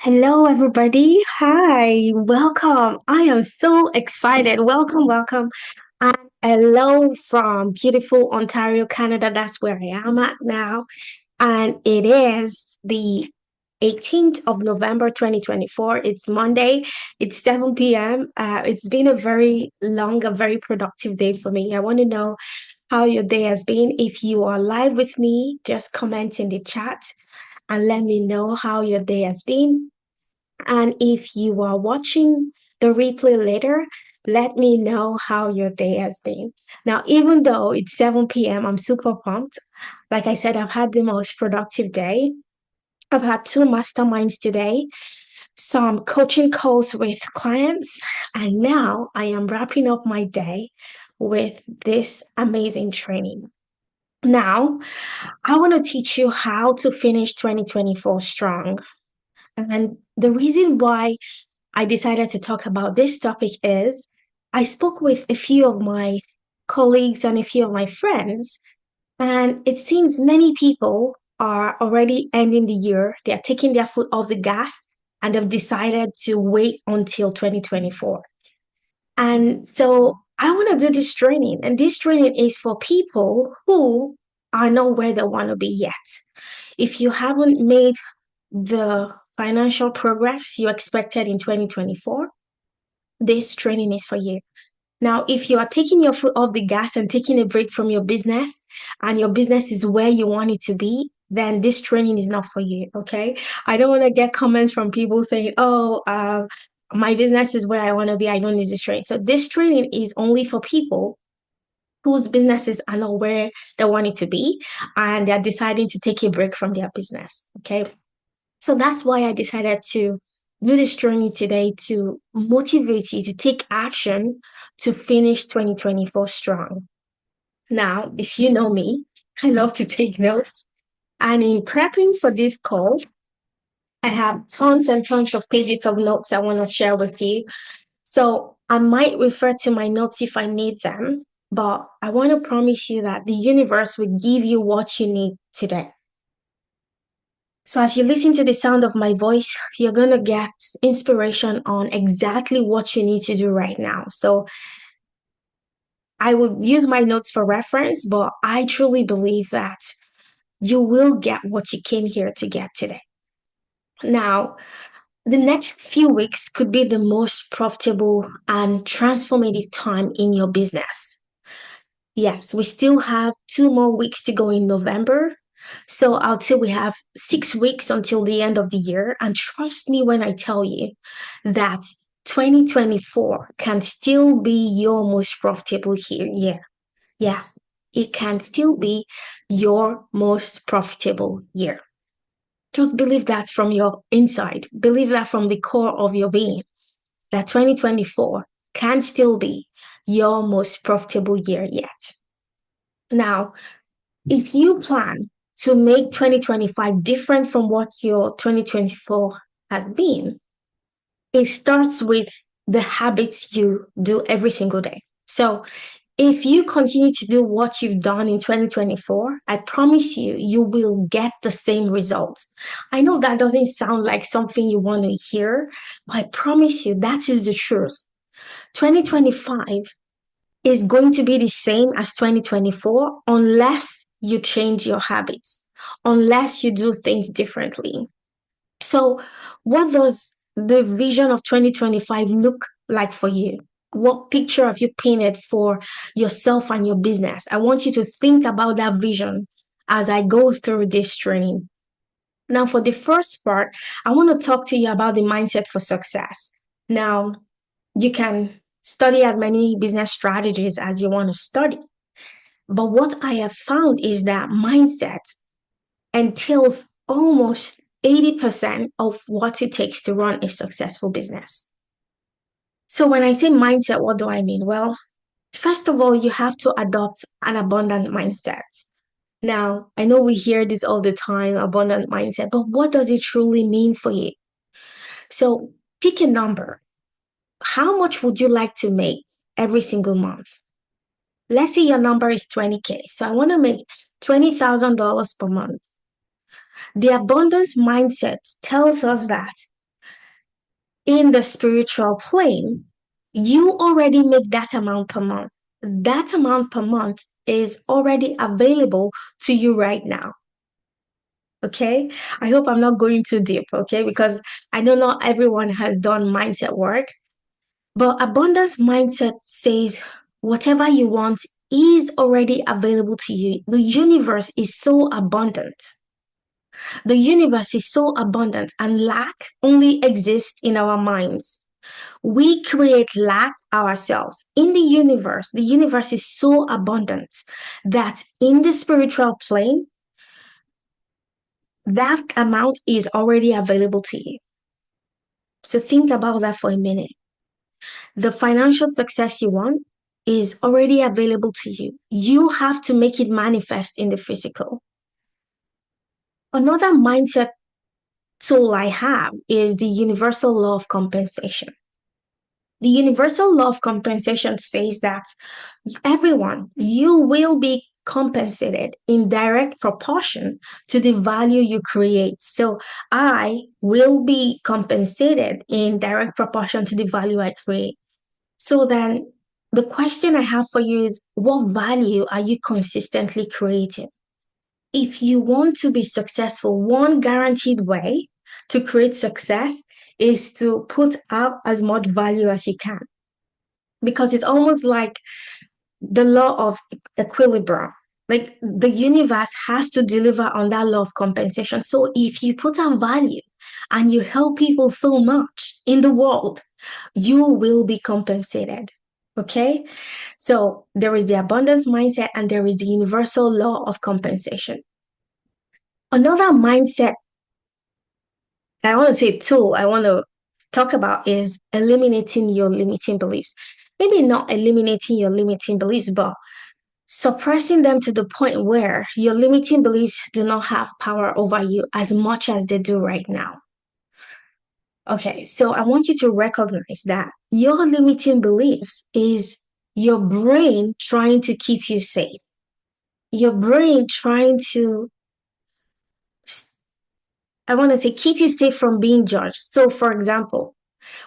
Hello, everybody. Hi, welcome. I am so excited. Welcome, welcome. And hello from beautiful Ontario, Canada. That's where I am at now. And it is the 18th of November, 2024. It's Monday. It's 7 p.m. It's been a very long, a very productive day for me. I want to know how your day has been. If you are live with me, just comment in the chat and let me know how your day has been. And if you are watching the replay later, let me know how your day has been. Now, even though it's 7 p.m., I'm super pumped. Like I said, I've had the most productive day. I've had two masterminds today, some coaching calls with clients, and now I am wrapping up my day with this amazing training. Now, I want to teach you how to finish 2024 strong. And the reason why I decided to talk about this topic is I spoke with a few of my colleagues and a few of my friends, and it seems many people are already ending the year. They are taking their foot off the gas and have decided to wait until 2024. And so I want to do this training, and this training is for people who are not where they want to be yet. If you haven't made the financial progress you expected in 2024, this training is for you. Now, if you are taking your foot off the gas and taking a break from your business, and your business is where you want it to be, then this training is not for you. Okay. I don't want to get comments from people saying, oh, my business is where I want to be. I don't need this training. So, this training is only for people whose businesses are not where they want it to be and they're deciding to take a break from their business. Okay. So that's why I decided to do this journey today to motivate you to take action to finish 2024 strong. Now, if you know me, I love to take notes. And in prepping for this call, I have tons and tons of pages of notes I want to share with you. So I might refer to my notes if I need them, but I want to promise you that the universe will give you what you need today. So as you listen to the sound of my voice, you're going to get inspiration on exactly what you need to do right now. So I will use my notes for reference, but I truly believe that you will get what you came here to get today. Now, the next few weeks could be the most profitable and transformative time in your business. Yes, we still have 2 more weeks to go in November. So I'll say we have 6 weeks until the end of the year. And trust me when I tell you that 2024 can still be your most profitable year. Yes, it can still be your most profitable year. Just believe that from your inside. Believe that from the core of your being, that 2024 can still be your most profitable year yet. Now, if you plan to make 2025 different from what your 2024 has been, it starts with the habits you do every single day. So, if you continue to do what you've done in 2024, I promise you, you will get the same results. I know that doesn't sound like something you want to hear, but I promise you, that is the truth. 2025 is going to be the same as 2024 unless you change your habits, unless you do things differently. So, what does the vision of 2025 look like for you? What picture have you painted for yourself and your business? I want you to think about that vision as I go through this training. Now, for the first part, I want to talk to you about the mindset for success. Now, you can study as many business strategies as you want to study. But what I have found is that mindset entails almost 80% of what it takes to run a successful business. So when I say mindset, what do I mean? Well, first of all, you have to adopt an abundant mindset. Now, I know we hear this all the time, abundant mindset, but what does it truly mean for you? So pick a number. How much would you like to make every single month? Let's say your number is 20K. So I want to make $20,000 per month. The abundance mindset tells us that in the spiritual plane, you already make that amount per month. That amount per month is already available to you right now. Okay. I hope I'm not going too deep. Okay. Because I know not everyone has done mindset work, but abundance mindset says whatever you want is already available to you. The universe is so abundant. The universe is so abundant, and lack only exists in our minds. We create lack ourselves. In the universe is so abundant that in the spiritual plane, that amount is already available to you. So think about that for a minute. The financial success you want is already available to you. You have to make it manifest in the physical. Another mindset tool I have is the universal law of compensation. The universal law of compensation says that everyone, you will be compensated in direct proportion to the value you create. So I will be compensated in direct proportion to the value I create. So then the question I have for you is, what value are you consistently creating? If you want to be successful, one guaranteed way to create success is to put out as much value as you can, because it's almost like the law of equilibrium. Like the universe has to deliver on that law of compensation. So if you put out value and you help people so much in the world, you will be compensated. Okay. So there is the abundance mindset and there is the universal law of compensation. Another mindset I want to say tool I want to talk about is eliminating your limiting beliefs. Maybe not eliminating your limiting beliefs, but suppressing them to the point where your limiting beliefs do not have power over you as much as they do right now. Okay, so I want you to recognize that your limiting beliefs is your brain trying to keep you safe. Your brain trying to, I want to say, keep you safe from being judged. So, for example,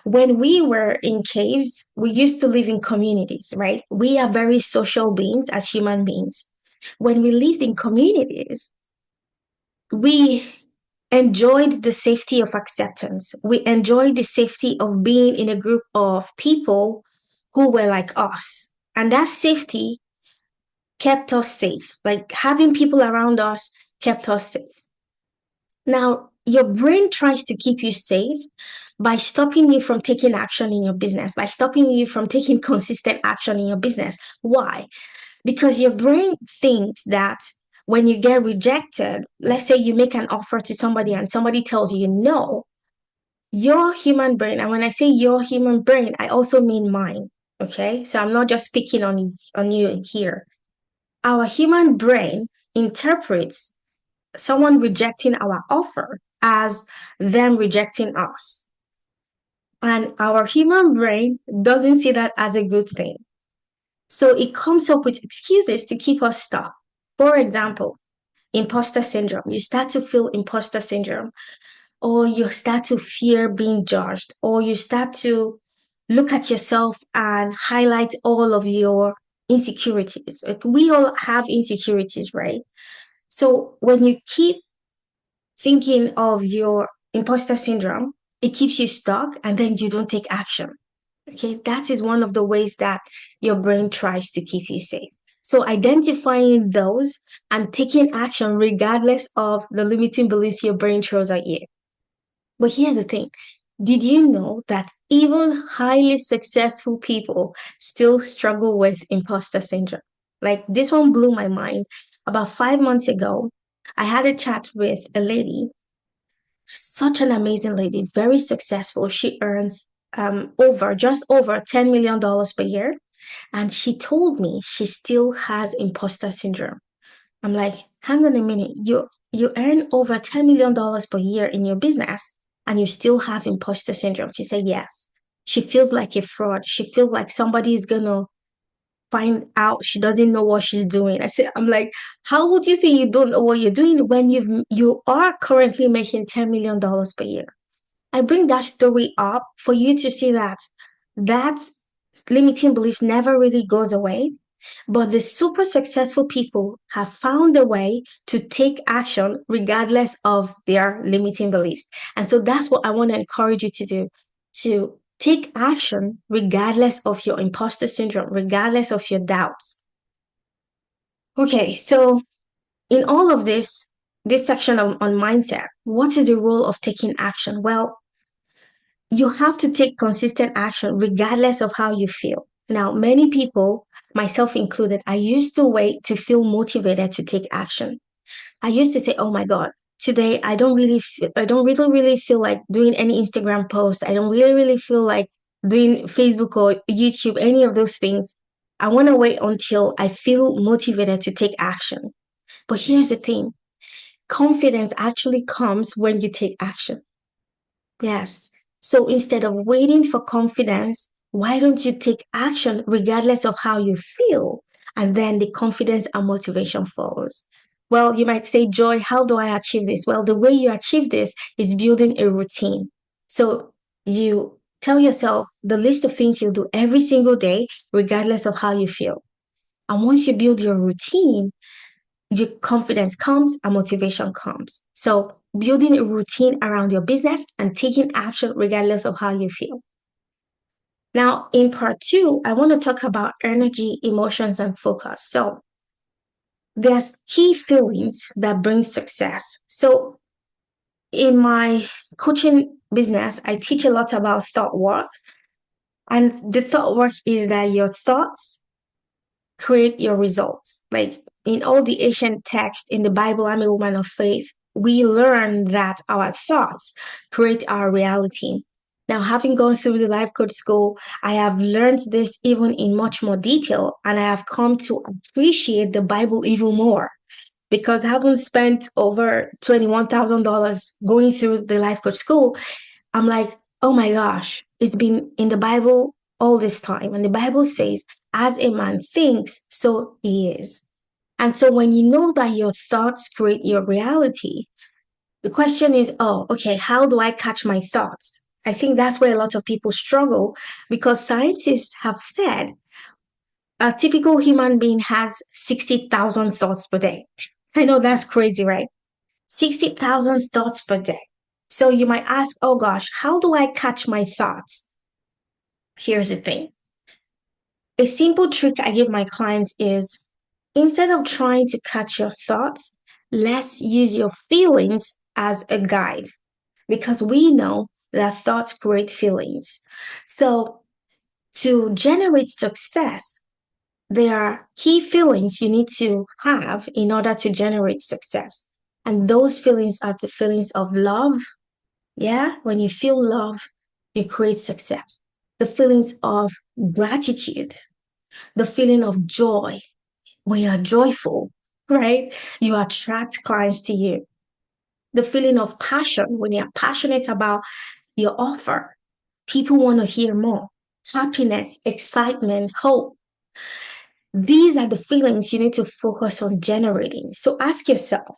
when we were in caves, we used to live in communities, right? We are very social beings as human beings. When we lived in communities, we enjoyed the safety of acceptance. We enjoyed the safety of being in a group of people who were like us. And that safety kept us safe. Like having people around us kept us safe. Now, your brain tries to keep you safe by stopping you from taking action in your business, by stopping you from taking consistent action in your business. Why? Because your brain thinks that when you get rejected, let's say you make an offer to somebody and somebody tells you no, your human brain, and when I say your human brain, I also mean mine. Okay. So I'm not just speaking on you here. Our human brain interprets someone rejecting our offer as them rejecting us. And our human brain doesn't see that as a good thing. So it comes up with excuses to keep us stuck. For example, imposter syndrome. You start to feel imposter syndrome, or you start to fear being judged, or you start to look at yourself and highlight all of your insecurities. Like we all have insecurities, right? So when you keep thinking of your imposter syndrome, it keeps you stuck and then you don't take action. Okay, that is one of the ways that your brain tries to keep you safe. So identifying those and taking action regardless of the limiting beliefs your brain throws at you. But here's the thing. Did you know that even highly successful people still struggle with imposter syndrome? Like this one blew my mind. About 5 months ago, I had a chat with a lady, such an amazing lady, very successful. She earns just over $10 million per year. And she told me she still has imposter syndrome. I'm like, hang on a minute, you earn over $10 million per year in your business and you still have imposter syndrome. She said yes. She feels like a fraud. She feels like somebody is gonna find out she doesn't know what she's doing. I'm like, how would you say you don't know what you're doing when you are currently making $10 million per year? I bring that story up for you to see that limiting beliefs never really goes away. But the super successful people have found a way to take action regardless of their limiting beliefs. And so that's what I want to encourage you to do, to take action regardless of your imposter syndrome, regardless of your doubts. Okay, so in all of this section on mindset, what is the role of taking action? Well, you have to take consistent action regardless of how you feel. Now, many people, myself included, I used to wait to feel motivated to take action. I used to say, "Oh my God, today I don't really feel like doing any Instagram post. I don't really feel like doing Facebook or YouTube, any of those things. I want to wait until I feel motivated to take action." But here's the thing, confidence actually comes when you take action. Yes. So instead of waiting for confidence, why don't you take action regardless of how you feel? And then the confidence and motivation follows. Well, you might say, Joy, how do I achieve this? Well, the way you achieve this is building a routine. So you tell yourself the list of things you'll do every single day, regardless of how you feel. And once you build your routine, your confidence comes and motivation comes. So building a routine around your business and taking action regardless of how you feel. Now, in part two, I want to talk about energy, emotions, and focus. So there's key feelings that bring success. So in my coaching business, I teach a lot about thought work. And the thought work is that your thoughts create your results. Like in all the ancient texts in the Bible, I'm a woman of faith, we learn that our thoughts create our reality. Now, having gone through the life coach school, I have learned this even in much more detail, and I have come to appreciate the Bible even more because having spent over $21,000 going through the life coach school, I'm like, oh my gosh, it's been in the Bible all this time. And the Bible says, as a man thinks, so he is. And so when you know that your thoughts create your reality, the question is, oh, okay, how do I catch my thoughts? I think that's where a lot of people struggle because scientists have said a typical human being has 60,000 thoughts per day. I know that's crazy, right? 60,000 thoughts per day. So you might ask, oh gosh, how do I catch my thoughts? Here's the thing. A simple trick I give my clients is instead of trying to catch your thoughts, let's use your feelings as a guide because we know that thoughts create feelings. So to generate success, there are key feelings you need to have in order to generate success. And those feelings are the feelings of love. Yeah, when you feel love, you create success. The feelings of gratitude, the feeling of joy. When you're joyful, right, you attract clients to you. The feeling of passion, when you're passionate about your offer, people want to hear more. Happiness, excitement, hope. These are the feelings you need to focus on generating. So ask yourself,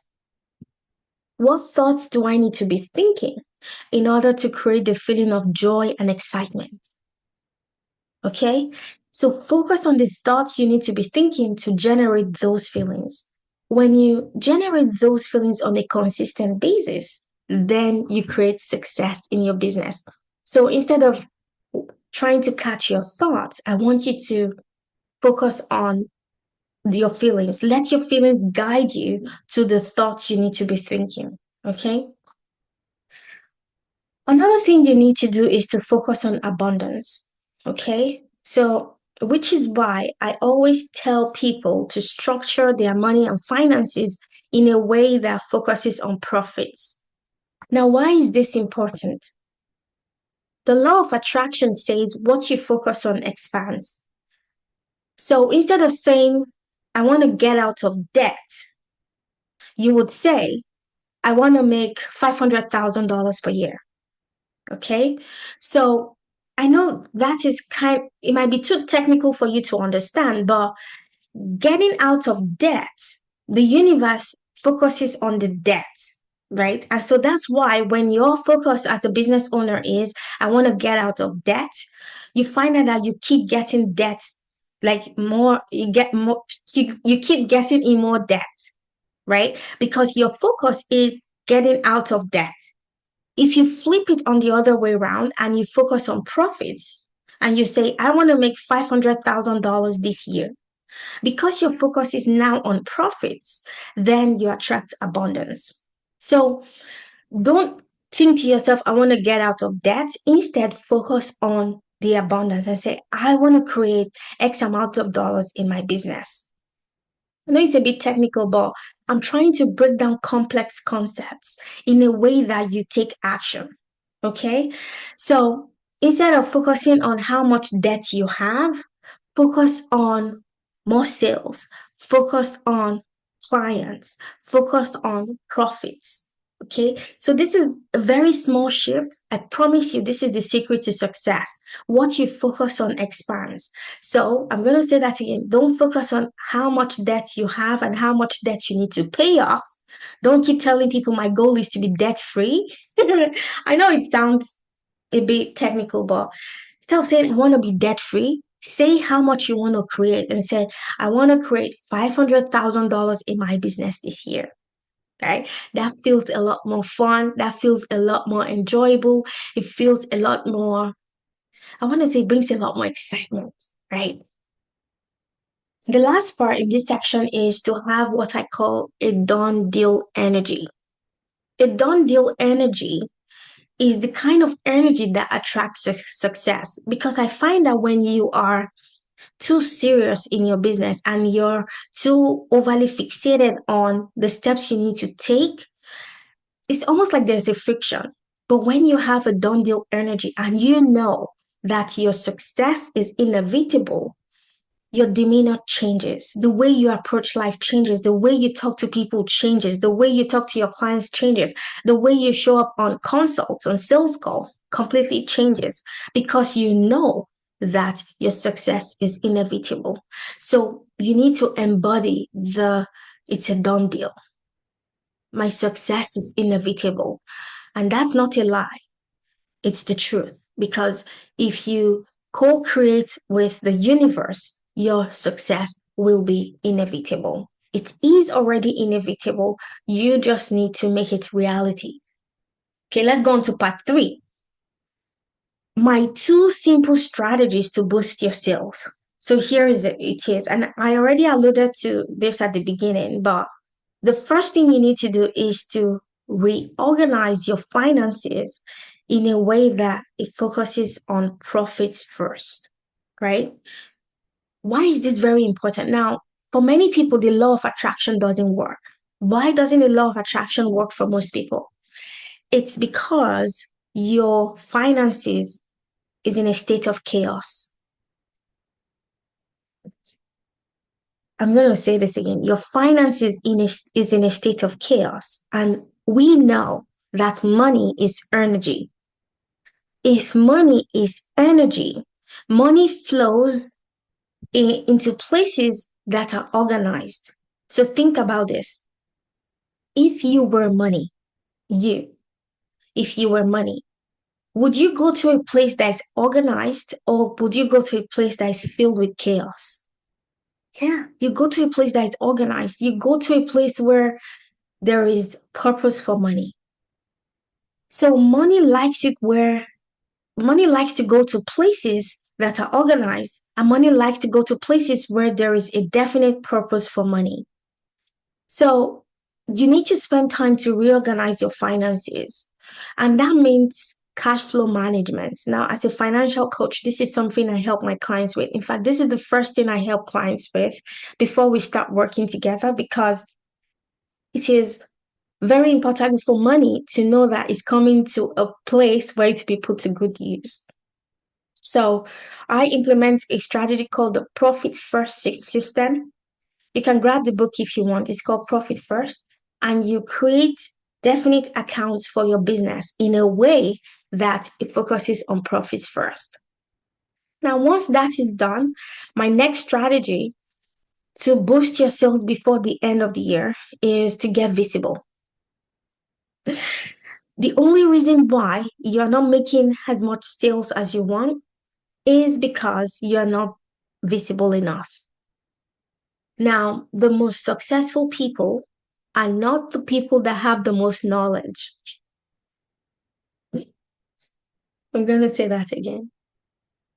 what thoughts do I need to be thinking in order to create the feeling of joy and excitement? Okay? So focus on the thoughts you need to be thinking to generate those feelings. When you generate those feelings on a consistent basis, then you create success in your business. So instead of trying to catch your thoughts, I want you to focus on your feelings. Let your feelings guide you to the thoughts you need to be thinking. Okay? Another thing you need to do is to focus on abundance. Okay? So, which is why I always tell people to structure their money and finances in a way that focuses on profits. Now, why is this important? The law of attraction says what you focus on expands. So instead of saying, I want to get out of debt, you would say, I want to make $500,000 per year. Okay. So I know that is it might be too technical for you to understand, but getting out of debt, the universe focuses on the debt, right? And so that's why when your focus as a business owner is, I want to get out of debt, you find out that you keep getting debt, like more, you get more, you keep getting in more debt, right? Because your focus is getting out of debt. If you flip it on the other way around and you focus on profits and you say, I want to make $500,000 this year, because your focus is now on profits, then you attract abundance. So don't think to yourself, I want to get out of debt. Instead, focus on the abundance and say, I want to create X amount of dollars in my business. I know it's a bit technical, but I'm trying to break down complex concepts in a way that you take action. Okay. So instead of focusing on how much debt you have, focus on more sales, focus on clients, focus on profits. Okay, so this is a very small shift. I promise you, this is the secret to success. What you focus on expands. So I'm going to say that again. Don't focus on how much debt you have and how much debt you need to pay off. Don't keep telling people my goal is to be debt free. I know it sounds a bit technical, but instead of saying I want to be debt free, say how much you want to create and say, I want to create $500,000 in my business this year. Right? That feels a lot more fun. That feels a lot more enjoyable. It feels a lot more, I want to say, brings a lot more excitement. Right? The last part in this section is to have what I call a done deal energy. A done deal energy is the kind of energy that attracts success, because I find that when you are too serious in your business and you're too overly fixated on the steps you need to take, it's almost like there's a friction. But when you have a done deal energy and you know that your success is inevitable, your demeanor changes. The way you approach life changes. The way you talk to people changes. The way you talk to your clients changes. The way you show up on consults, on sales calls completely changes, because you know that your success is inevitable. So you need to embody it's a done deal. My success is inevitable. And that's not a lie. It's the truth. Because if you co create with the universe, your success will be inevitable. It is already inevitable. You just need to make it reality. Okay, let's go on to part three. My two simple strategies to boost your sales. So here is it is. And I already alluded to this at the beginning, but the first thing you need to do is to reorganize your finances in a way that it focuses on profits first, right? Why is this very important? Now, for many people, the law of attraction doesn't work. Why doesn't the law of attraction work for most people? It's because your finances is in a state of chaos. I'm going to say this again. Your finances is in a state of chaos. And we know that money is energy. If money is energy, money flows into places that are organized. So think about this. If you were money, you, if you were money, would you go to a place that is organized, or would you go to a place that is filled with chaos? Yeah, you go to a place that is organized. You go to a place where there is purpose for money. So money likes to go to places that are organized, and money likes to go to places where there is a definite purpose for money. So you need to spend time to reorganize your finances. And that means cash flow management. Now, as a financial coach, this is something I help my clients with. In fact, this is the first thing I help clients with before we start working together, because it is very important for money to know that it's coming to a place where it to be put to good use. So I implement a strategy called the Profit First System. You can grab the book if you want. It's called Profit First. And you create definite accounts for your business in a way that it focuses on profits first. Now, once that is done, my next strategy to boost your sales before the end of the year is to get visible. The only reason why you're not making as much sales as you want is because you're not visible enough. Now, the most successful people are not the people that have the most knowledge. I'm going to say that again.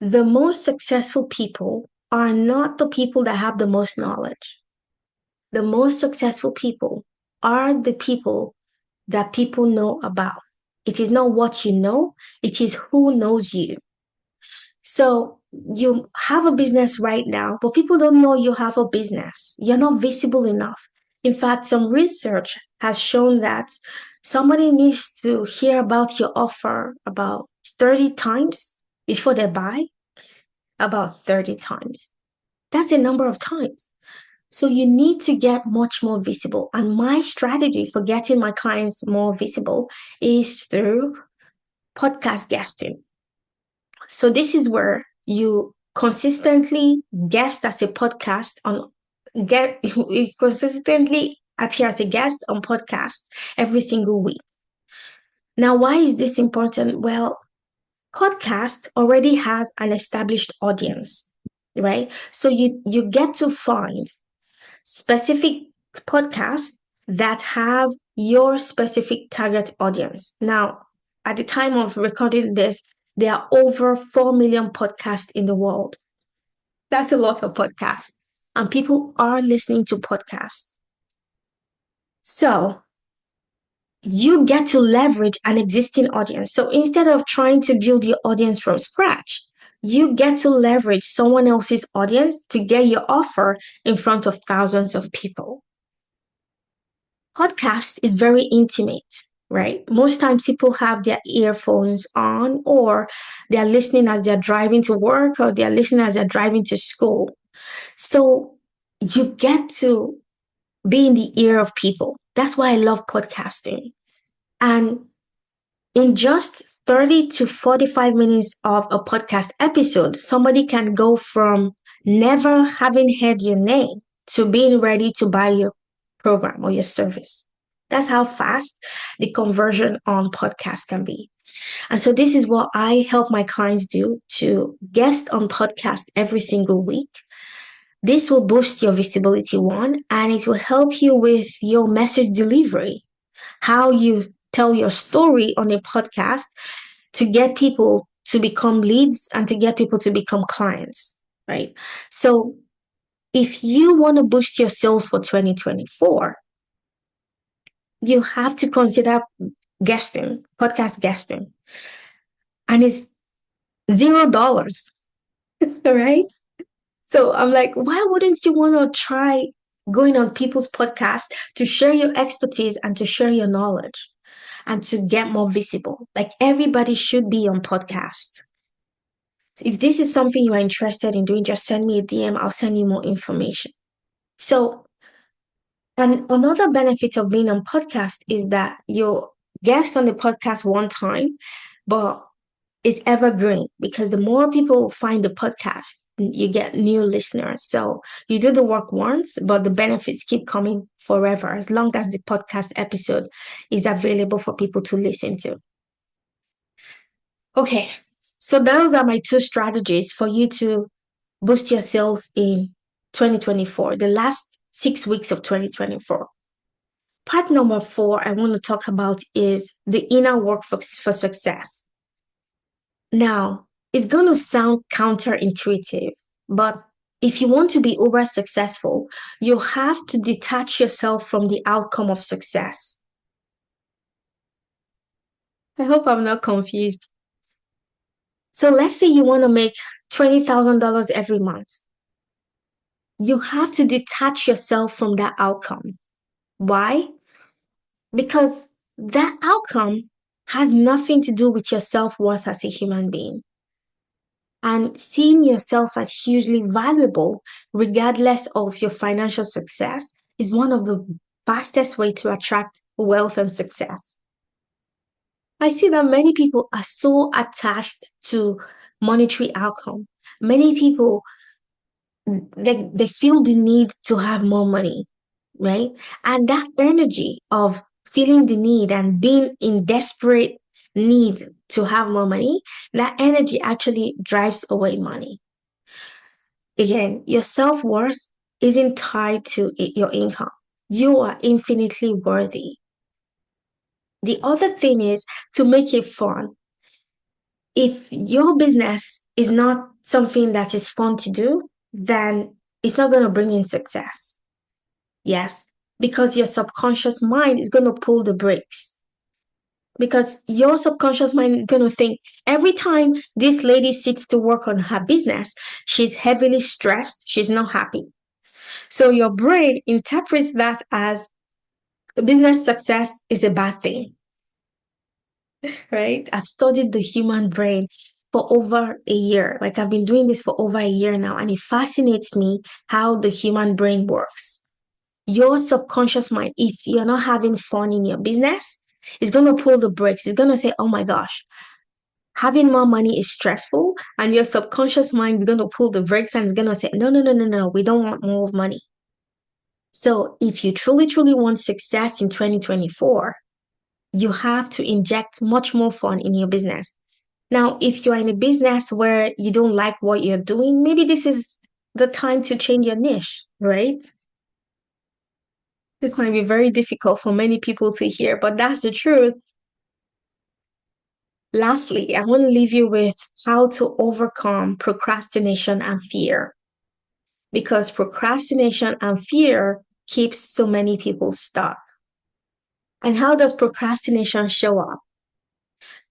The most successful people are not the people that have the most knowledge. The most successful people are the people that people know about. It is not what you know, it is who knows you. So you have a business right now, but people don't know you have a business. You're not visible enough. In fact, some research has shown that somebody needs to hear about your offer about 30 times before they buy, about 30 times. That's a number of times. So you need to get much more visible. And my strategy for getting my clients more visible is through podcast guesting. So this is where you consistently guest as a podcast on get you consistently appear as a guest on podcast every single week. Now, why is this important? Well, podcasts already have an established audience, right? So you get to find specific podcasts that have your specific target audience. Now, at the time of recording this, there are over 4 million podcasts in the world. That's a lot of podcasts. And people are listening to podcasts. So you get to leverage an existing audience. So instead of trying to build your audience from scratch, you get to leverage someone else's audience to get your offer in front of thousands of people. Podcast is very intimate, right? Most times people have their earphones on or they're listening as they're driving to work or they're listening as they're driving to school. So you get to be in the ear of people. That's why I love podcasting. And in just 30 to 45 minutes of a podcast episode, somebody can go from never having heard your name to being ready to buy your program or your service. That's how fast the conversion on podcast can be. And so this is what I help my clients do to guest on podcast every single week. This will boost your visibility one, and it will help you with your message delivery, how you tell your story on a podcast to get people to become leads and to get people to become clients, right? So if you want to boost your sales for 2024, you have to consider guesting, podcast guesting. And it's $0, right? So I'm like, why wouldn't you want to try going on people's podcasts to share your expertise and to share your knowledge and to get more visible? Like everybody should be on podcast. So if this is something you are interested in doing, just send me a DM. I'll send you more information. So, and another benefit of being on podcast is that you guest on the podcast one time, but it's evergreen because the more people find the podcast, you get new listeners. So you do the work once, but the benefits keep coming forever as long as the podcast episode is available for people to listen to. Okay, so those are my two strategies for you to boost your sales in 2024, the last 6 weeks of 2024. Part number 4 I want to talk about is the inner work for success. Now, it's going to sound counterintuitive, but if you want to be uber successful, you have to detach yourself from the outcome of success. I hope I'm not confused. So let's say you want to make $20,000 every month. You have to detach yourself from that outcome. Why? Because that outcome has nothing to do with your self-worth as a human being. And seeing yourself as hugely valuable, regardless of your financial success, is one of the fastest way to attract wealth and success. I see that many people are so attached to monetary outcome. Many people they feel the need to have more money, right? And that energy of feeling the need and being in desperate need to have more money, that energy actually drives away money. Again, your self worth isn't tied to your income. You are infinitely worthy. The other thing is to make it fun. If your business is not something that is fun to do, then it's not going to bring in success. Yes, because your subconscious mind is going to pull the brakes. Because your subconscious mind is going to think every time this lady sits to work on her business, she's heavily stressed, she's not happy. So your brain interprets that as business success is a bad thing, right? I've studied the human brain for over a year. Like I've been doing this for over a year now, and it fascinates me how the human brain works. Your subconscious mind, if you're not having fun in your business, is going to pull the brakes. It's going to say, oh my gosh, having more money is stressful. And your subconscious mind is going to pull the brakes and it's going to say, no, no, no, no, no, we don't want more money. So if you truly, truly want success in 2024, you have to inject much more fun in your business. Now, if you're in a business where you don't like what you're doing, maybe this is the time to change your niche, right? This might be very difficult for many people to hear, but that's the truth. Lastly, I want to leave you with how to overcome procrastination and fear, because procrastination and fear keeps so many people stuck. And how does procrastination show up?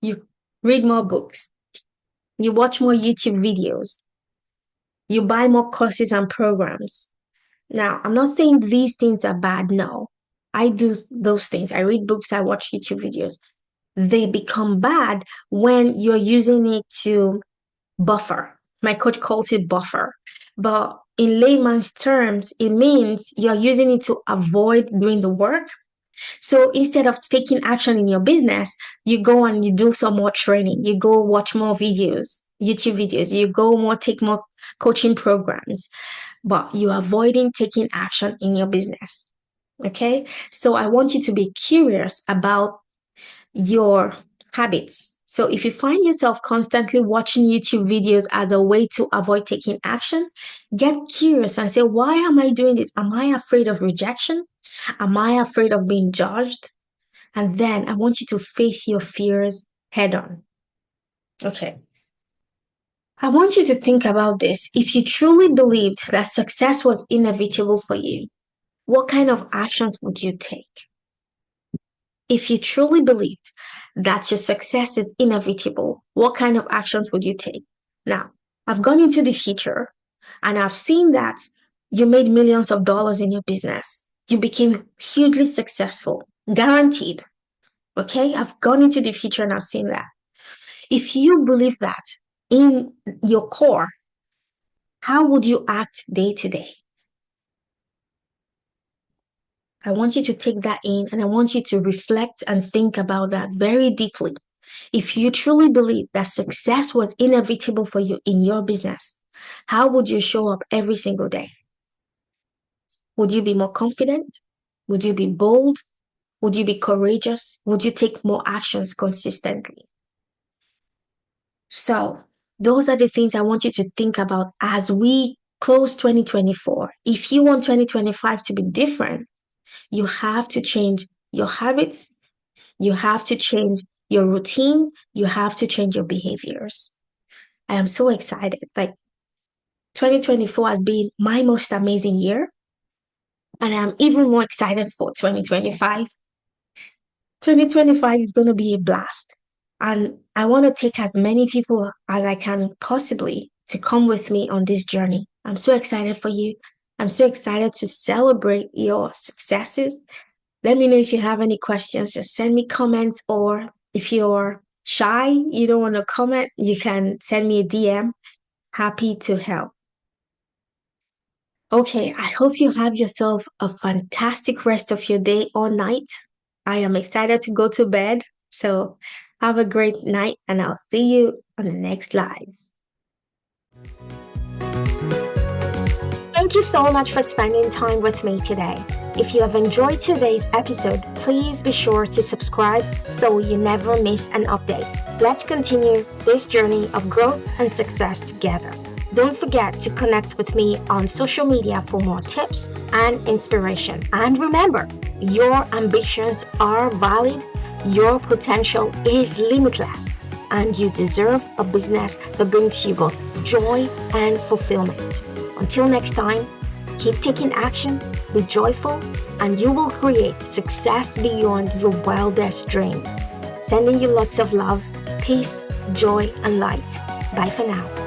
You read more books, you watch more YouTube videos, you buy more courses and programs. Now, I'm not saying these things are bad, no. I do those things. I read books, I watch YouTube videos. They become bad when you're using it to buffer. My coach calls it buffer. But in layman's terms, it means you're using it to avoid doing the work. So instead of taking action in your business, you go and you do some more training. You go watch more videos, YouTube videos. You go more, take more coaching programs, but you're avoiding taking action in your business. Okay. So I want you to be curious about your habits. So if you find yourself constantly watching YouTube videos as a way to avoid taking action, get curious and say, why am I doing this? Am I afraid of rejection? Am I afraid of being judged? And then I want you to face your fears head on. Okay. I want you to think about this. If you truly believed that success was inevitable for you, what kind of actions would you take? If you truly believed that your success is inevitable, what kind of actions would you take? Now, I've gone into the future and I've seen that you made millions of dollars in your business. You became hugely successful, guaranteed. Okay, I've gone into the future and I've seen that. If you believe that in your core, how would you act day to day? I want you to take that in and I want you to reflect and think about that very deeply. If you truly believe that success was inevitable for you in your business, how would you show up every single day? Would you be more confident? Would you be bold? Would you be courageous? Would you take more actions consistently? So, those are the things I want you to think about as we close 2024. If you want 2025 to be different, you have to change your habits, you have to change your routine, you have to change your behaviors. I am so excited. Like 2024 has been my most amazing year, and I'm even more excited for 2025. 2025 is going to be a blast. And I want to take as many people as I can possibly to come with me on this journey. I'm so excited for you. I'm so excited to celebrate your successes. Let me know if you have any questions. Just send me comments, or if you're shy, you don't want to comment, you can send me a DM. Happy to help. Okay, I hope you have yourself a fantastic rest of your day or night. I am excited to go to bed. So have a great night and I'll see you on the next live. Thank you so much for spending time with me today. If you have enjoyed today's episode, please be sure to subscribe so you never miss an update. Let's continue this journey of growth and success together. Don't forget to connect with me on social media for more tips and inspiration. And remember, your ambitions are valid, your potential is limitless, and you deserve a business that brings you both joy and fulfillment. Until next time, keep taking action, be joyful, and you will create success beyond your wildest dreams. Sending you lots of love, peace, joy, and light. Bye for now.